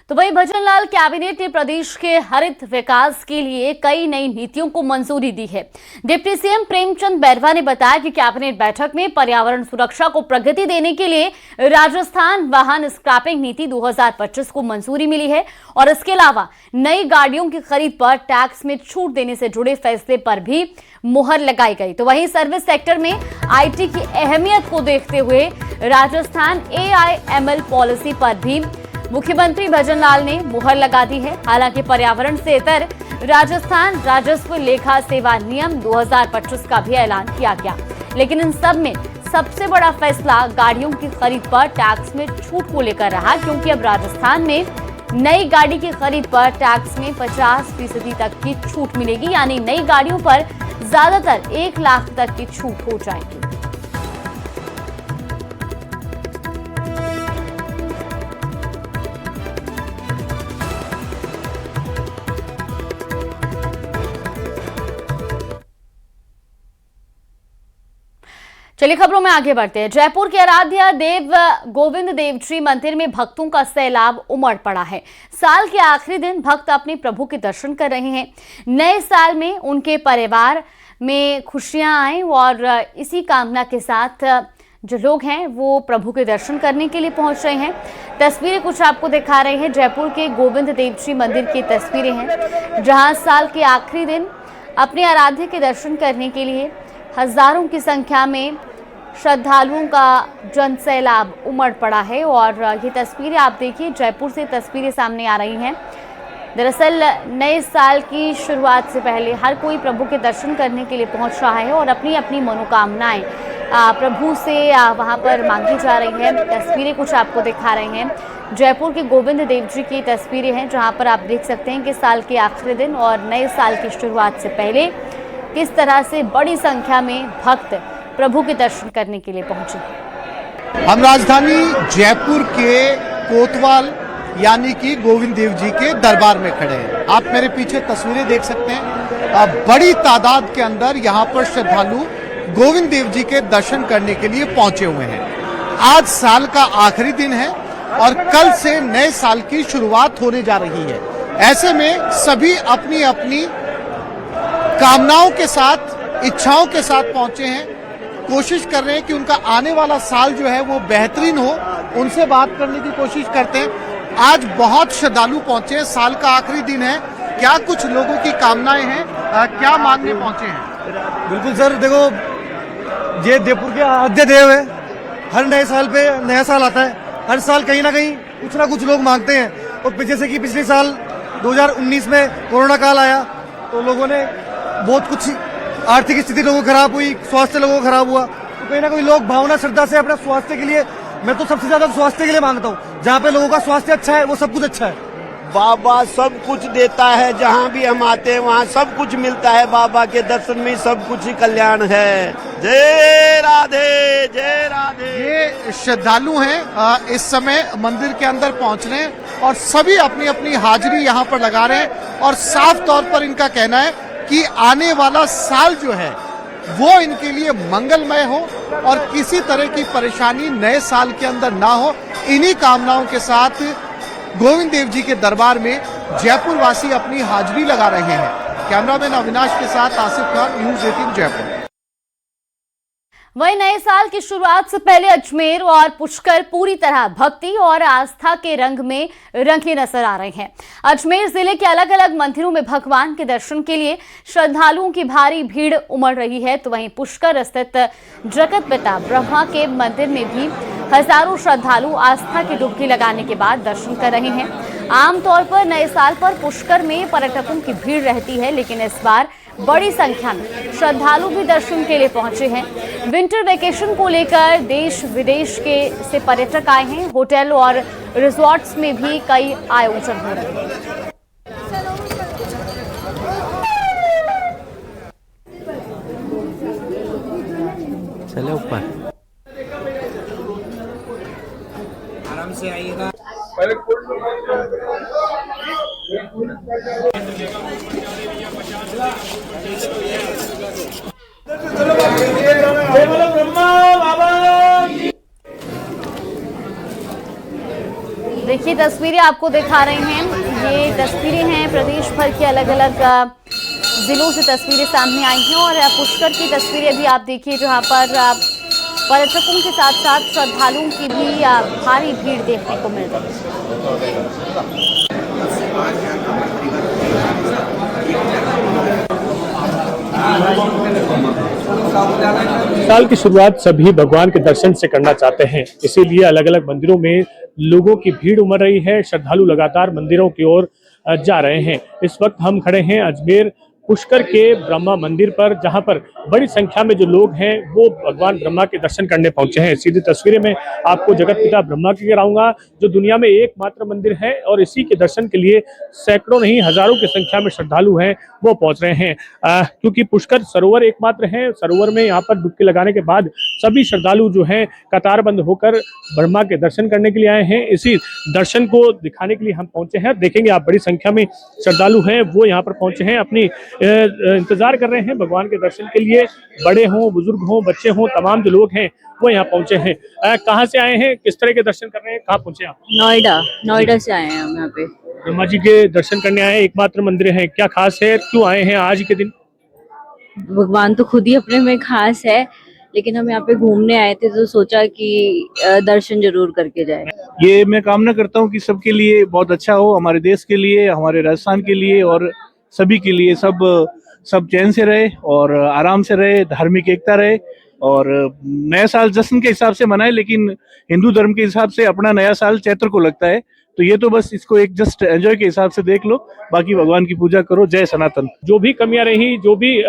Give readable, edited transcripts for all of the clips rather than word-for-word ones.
तो वहीं भजनलाल कैबिनेट ने प्रदेश के हरित विकास के लिए कई नई नीतियों को मंजूरी दी है। डिप्टी सीएम प्रेमचंद बैरवा ने बताया कि कैबिनेट बैठक में पर्यावरण सुरक्षा को प्रगति देने के लिए राजस्थान वाहन स्क्रैपिंग नीति 2025 को मंजूरी मिली है और इसके अलावा नई गाड़ियों की खरीद पर टैक्स में छूट देने से जुड़े फैसले पर भी मुहर लगाई गई। तो वहीं सर्विस सेक्टर में आईटी की अहमियत को देखते हुए राजस्थान AIML पॉलिसी पर भी मुख्यमंत्री भजनलाल ने मुहर लगा दी है। हालांकि पर्यावरण से इतर राजस्थान राजस्व लेखा सेवा नियम 2025 का भी ऐलान किया गया, लेकिन इन सब में सबसे बड़ा फैसला गाड़ियों की खरीद पर टैक्स में छूट को लेकर रहा, क्योंकि अब राजस्थान में नई गाड़ी की खरीद पर टैक्स में 50% तक की छूट मिलेगी, यानी नई गाड़ियों पर ज्यादातर 1 लाख तक की छूट हो जाएगी। चलिए खबरों में आगे बढ़ते हैं। जयपुर के आराध्य देव गोविंद देव जी मंदिर में भक्तों का सैलाब उमड़ पड़ा है। साल के आखिरी दिन भक्त अपने प्रभु के दर्शन कर रहे हैं। नए साल में उनके परिवार में खुशियां आए और इसी कामना के साथ जो लोग हैं वो प्रभु के दर्शन करने के लिए पहुंच रहे हैं। तस्वीरें कुछ आपको दिखा रहे हैं। जयपुर के गोविंद देव जी मंदिर की तस्वीरें हैं, जहां साल के आखिरी दिन अपने आराध्य के दर्शन करने के लिए हजारों की संख्या में श्रद्धालुओं का जन सैलाब उमड़ पड़ा है। और ये तस्वीरें आप देखिए, जयपुर से तस्वीरें सामने आ रही हैं। दरअसल नए साल की शुरुआत से पहले हर कोई प्रभु के दर्शन करने के लिए पहुंच रहा है और अपनी अपनी मनोकामनाएं प्रभु से वहां पर मांगी जा रही हैं। तस्वीरें कुछ आपको दिखा रहे हैं। जयपुर के गोविंद देव जी की तस्वीरें हैं, जहां पर आप देख सकते हैं कि साल के आखिरी दिन और नए साल की शुरुआत से पहले किस तरह से बड़ी संख्या में भक्त प्रभु के दर्शन करने के लिए पहुंचे। हम राजधानी जयपुर के कोतवाल यानी कि गोविंद देव जी के दरबार में खड़े हैं। आप मेरे पीछे तस्वीरें देख सकते हैं। बड़ी तादाद के अंदर यहाँ पर श्रद्धालु गोविंद देव जी के दर्शन करने के लिए पहुंचे हुए हैं। आज साल का आखिरी दिन है और कल से नए साल की शुरुआत होने जा रही है। ऐसे में सभी अपनी अपनी कामनाओं के साथ, इच्छाओं के साथ पहुंचे हैं। कोशिश कर रहे हैं कि उनका आने वाला साल जो है वो बेहतरीन हो। उनसे बात करने की कोशिश करते हैं। आज बहुत श्रद्धालु पहुंचे हैं, साल का आखिरी दिन है। क्या कुछ लोगों की कामनाएं हैं, क्या मांगने पहुंचे हैं? बिल्कुल सर, देखो ये जयपुर के आराध्य देव है। हर नए साल पे नया साल आता है। हर साल कहीं ना कुछ लोग मांगते हैं। और जैसे कि पिछले साल 2019 में कोरोना काल आया तो लोगों ने बहुत कुछ, आर्थिक स्थिति लोगों की खराब हुई, स्वास्थ्य लोगों का खराब हुआ, तो कहीं ना कहीं लोग भावना श्रद्धा से अपने स्वास्थ्य के लिए, मैं तो सबसे ज्यादा स्वास्थ्य के लिए मांगता हूँ। जहाँ पे लोगों का स्वास्थ्य अच्छा है वो सब कुछ अच्छा है। बाबा सब कुछ देता है, जहाँ भी हम आते हैं वहाँ सब कुछ मिलता है। बाबा के दर्शन में सब कुछ ही कल्याण है। जय राधे, जय राधे। ये श्रद्धालु हैं, इस समय मंदिर के अंदर पहुंच रहे हैं और सभी अपनी अपनी हाजिरी यहाँ पर लगा रहे हैं। और साफ तौर पर इनका कहना है कि आने वाला साल जो है वो इनके लिए मंगलमय हो और किसी तरह की परेशानी नए साल के अंदर ना हो। इन्हीं कामनाओं के साथ गोविंद देव जी के दरबार में जयपुर वासी अपनी हाजिरी लगा रहे हैं। कैमरामैन अविनाश के साथ आसिफ खान, न्यूज़ 18 जयपुर। वहीं नए साल की शुरुआत से पहले अजमेर और पुष्कर पूरी तरह भक्ति और आस्था के रंग में रंगे नजर आ रहे हैं। अजमेर जिले के अलग अलग मंदिरों में भगवान के दर्शन के लिए श्रद्धालुओं की भारी भीड़ उमड़ रही है। तो वहीं पुष्कर स्थित जगत पिता ब्रह्मा के मंदिर में भी हजारों श्रद्धालु आस्था की डुबकी लगाने के बाद दर्शन कर रहे हैं। आमतौर पर नए साल पर पुष्कर में पर्यटकों की भीड़ रहती है, लेकिन इस बार बड़ी संख्या में श्रद्धालु भी दर्शन के लिए पहुंचे हैं। विंटर वेकेशन को लेकर देश विदेश के से पर्यटक आए हैं। होटल और रिजॉर्ट्स में भी कई आयोजन हो रहे हैं। चले ऊपर, आराम से आइएगा। देखिए की तस्वीरें आपको दिखा रहे हैं। ये तस्वीरें हैं प्रदेश भर के अलग अलग जिलों से तस्वीरें सामने आई हैं और पुष्कर की तस्वीरें भी आप देखिए, जहां पर पर्यटकों के साथ साथ श्रद्धालुओं की भी भारी भीड़ देखने को मिल रही है। साल की शुरुआत सभी भगवान के दर्शन से करना चाहते हैं, इसीलिए अलग अलग मंदिरों में लोगों की भीड़ उमड़ रही है। श्रद्धालु लगातार मंदिरों की ओर जा रहे हैं। इस वक्त हम खड़े हैं अजमेर पुष्कर के ब्रह्मा मंदिर पर, जहां पर बड़ी संख्या में जो लोग हैं वो भगवान ब्रह्मा के दर्शन करने पहुंचे हैं। सीधी तस्वीरें में आपको जगत पिता ब्रह्मा की कराऊंगा, जो दुनिया में एकमात्र मंदिर है और इसी के दर्शन के लिए सैकड़ों नहीं हजारों की संख्या में श्रद्धालु हैं वो पहुंच रहे हैं। क्योंकि पुष्कर सरोवर एकमात्र है, सरोवर में यहाँ पर डुबकी लगाने के बाद सभी श्रद्धालु जो हैं कतारबंद होकर ब्रह्मा के दर्शन करने के लिए आए हैं। इसी दर्शन को दिखाने के लिए हम पहुंचे हैं। देखेंगे आप बड़ी संख्या में श्रद्धालु हैं वो यहाँ पर पहुंचे हैं, अपनी इंतजार कर रहे हैं भगवान के दर्शन के लिए। बड़े हों, बुजुर्ग हों, बच्चे हों, तमाम जो लोग हैं वो यहाँ पहुंचे हैं। कहाँ से आए हैं, किस तरह के दर्शन कर रहे हैं, कहाँ पहुंचे आप? नोएडा से आए हैं हम यहाँ पे। ब्रह्मा जी के दर्शन करने आए हैं, एकमात्र मंदिर है, क्या खास है, क्यों आए हैं आज के दिन? भगवान तो खुद ही अपने में खास है, लेकिन हम यहाँ पे घूमने आए थे तो सोचा कि दर्शन जरूर करके जाए। ये मैं कामना करता हूँ कि सबके लिए बहुत अच्छा हो, हमारे देश के लिए, हमारे राजस्थान के लिए और सभी के लिए। सब चैन से रहे और आराम से रहे, धार्मिक एकता रहे और नया साल जश्न के हिसाब से मनाए, लेकिन हिंदू धर्म के हिसाब से अपना नया साल चैत्र को लगता है। तो ये तो बस इसको एक जस्ट एंजॉय के हिसाब से देख लो, बाकी भगवान की पूजा करो। जय सनातन। जो भी कमियां रही, जो भी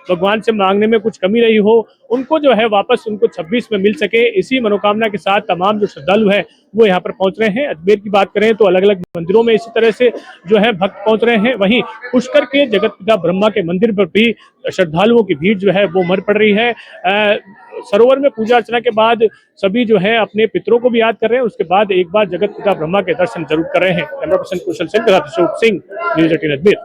भगवान से मांगने में कुछ कमी रही हो, उनको जो है वापस उनको 26 में मिल सके, इसी मनोकामना के साथ तमाम जो श्रद्धालु हैं वो यहाँ पर पहुंच रहे हैं। अजमेर की बात करें तो अलग अलग मंदिरों में इसी तरह से जो है भक्त पहुंच रहे हैं। वहीं पुष्कर के जगत पिता ब्रह्मा के मंदिर पर भी श्रद्धालुओं की भीड़ जो है वो उमड़ पड़ रही है। सरोवर में पूजा अर्चना के बाद सभी जो है अपने पितरों को भी याद कर रहे हैं, उसके बाद एक बार जगत पिता ब्रह्मा के दर्शन जरूर कर रहे हैं। कैमरा पर्सन कुशल सिंह के साथ अशोक सिंह, न्यूज़ 18 अजमेर।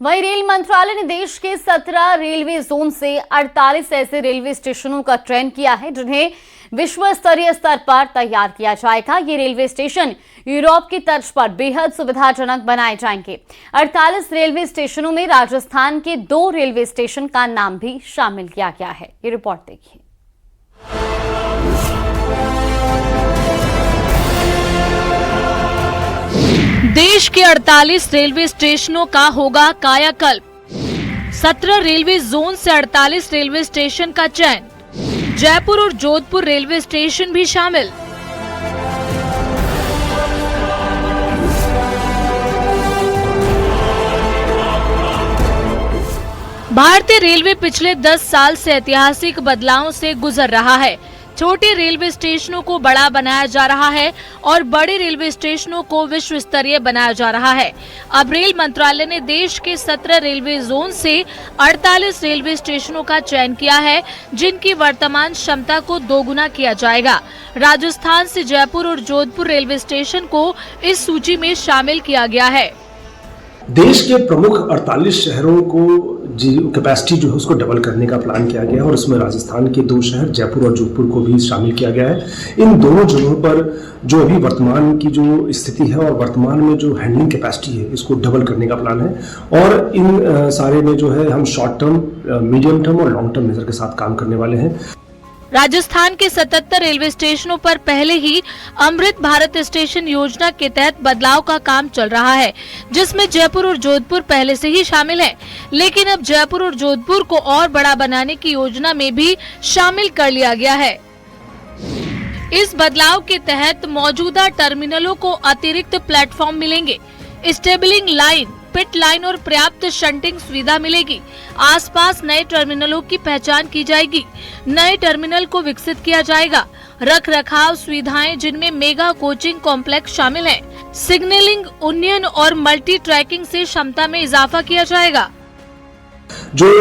वहीं रेल मंत्रालय ने देश के 17 रेलवे जोन से 48 ऐसे रेलवे स्टेशनों का चयन किया है जिन्हें विश्व स्तरीय स्तर पर तैयार किया जाएगा। ये रेलवे स्टेशन यूरोप की तर्ज पर बेहद सुविधाजनक बनाए जाएंगे। 48 रेलवे स्टेशनों में राजस्थान के 2 रेलवे स्टेशन का नाम भी शामिल किया गया है। ये रिपोर्ट देखिए। देश के 48 रेलवे स्टेशनों का होगा कायाकल्प। 17 रेलवे जोन से 48 रेलवे स्टेशन का चयन। जयपुर और जोधपुर रेलवे स्टेशन भी शामिल। भारतीय रेलवे पिछले 10 साल से ऐतिहासिक बदलावों से गुजर रहा है। छोटे रेलवे स्टेशनों को बड़ा बनाया जा रहा है और बड़े रेलवे स्टेशनों को विश्व स्तरीय बनाया जा रहा है। अब रेल मंत्रालय ने देश के 17 रेलवे जोन से 48 रेलवे स्टेशनों का चयन किया है, जिनकी वर्तमान क्षमता को दोगुना किया जाएगा। राजस्थान से जयपुर और जोधपुर रेलवे स्टेशन को इस सूची में शामिल किया गया है। देश के प्रमुख 48 शहरों को कैपेसिटी जो है उसको डबल करने का प्लान किया गया है और इसमें राजस्थान के 2 शहर जयपुर और जोधपुर को भी शामिल किया गया है। इन दोनों जगहों पर जो अभी वर्तमान की जो स्थिति है और वर्तमान में जो हैंडलिंग कैपेसिटी है इसको डबल करने का प्लान है और इन सारे में जो है हम शॉर्ट टर्म, मीडियम टर्म और लॉन्ग टर्म मेजर के साथ काम करने वाले हैं। राजस्थान के 77 रेलवे स्टेशनों पर पहले ही अमृत भारत स्टेशन योजना के तहत बदलाव का काम चल रहा है, जिसमें जयपुर और जोधपुर पहले से ही शामिल है, लेकिन अब जयपुर और जोधपुर को और बड़ा बनाने की योजना में भी शामिल कर लिया गया है। इस बदलाव के तहत मौजूदा टर्मिनलों को अतिरिक्त प्लेटफॉर्म मिलेंगे, स्टेबलिंग लाइन, पिट लाइन और पर्याप्त शंटिंग सुविधा मिलेगी। आसपास नए टर्मिनलों की पहचान की जाएगी। नए टर्मिनल को विकसित किया जाएगा। रख रखाव सुविधाएं जिनमें मेगा कोचिंग कॉम्प्लेक्स शामिल है। सिग्नलिंग, उन्नयन और मल्टी ट्रैकिंग से क्षमता में इजाफा किया जाएगा। जो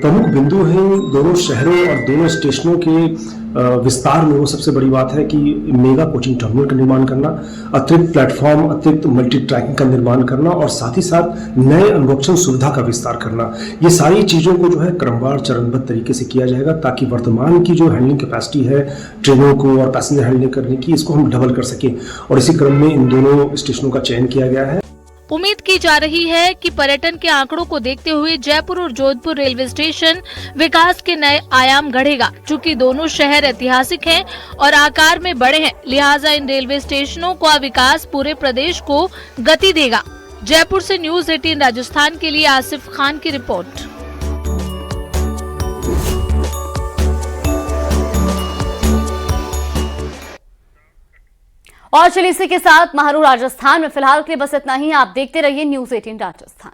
प्रमुख बिंदु हैं दोनों शहरों और दोनों स्टेशनों के विस्तार में वो सबसे बड़ी बात है कि मेगा कोचिंग टर्मिनल का निर्माण करना, अतिरिक्त प्लेटफॉर्म, अतिरिक्त मल्टी ट्रैकिंग का निर्माण करना और साथ ही साथ नए अनुभक्षण सुविधा का विस्तार करना। ये सारी चीज़ों को जो है क्रमवार चरणबद्ध तरीके से किया जाएगा ताकि वर्तमान की जो हैंडलिंग कैपेसिटी है ट्रेनों को और पैसेंजर हैंडलिंग करने की, इसको हम डबल कर सकें। और इसी क्रम में इन दोनों स्टेशनों का चयन किया गया है। उम्मीद की जा रही है कि पर्यटन के आंकड़ों को देखते हुए जयपुर और जोधपुर रेलवे स्टेशन विकास के नए आयाम गढ़ेगा। चूंकि दोनों शहर ऐतिहासिक हैं और आकार में बड़े हैं, लिहाजा इन रेलवे स्टेशनों का विकास पूरे प्रदेश को गति देगा। जयपुर से न्यूज़ 18 राजस्थान के लिए आसिफ खान की रिपोर्ट। और चलिए इसी के साथ महारू राजस्थान में फिलहाल के लिए बस इतना ही। आप देखते रहिए न्यूज़ 18 राजस्थान।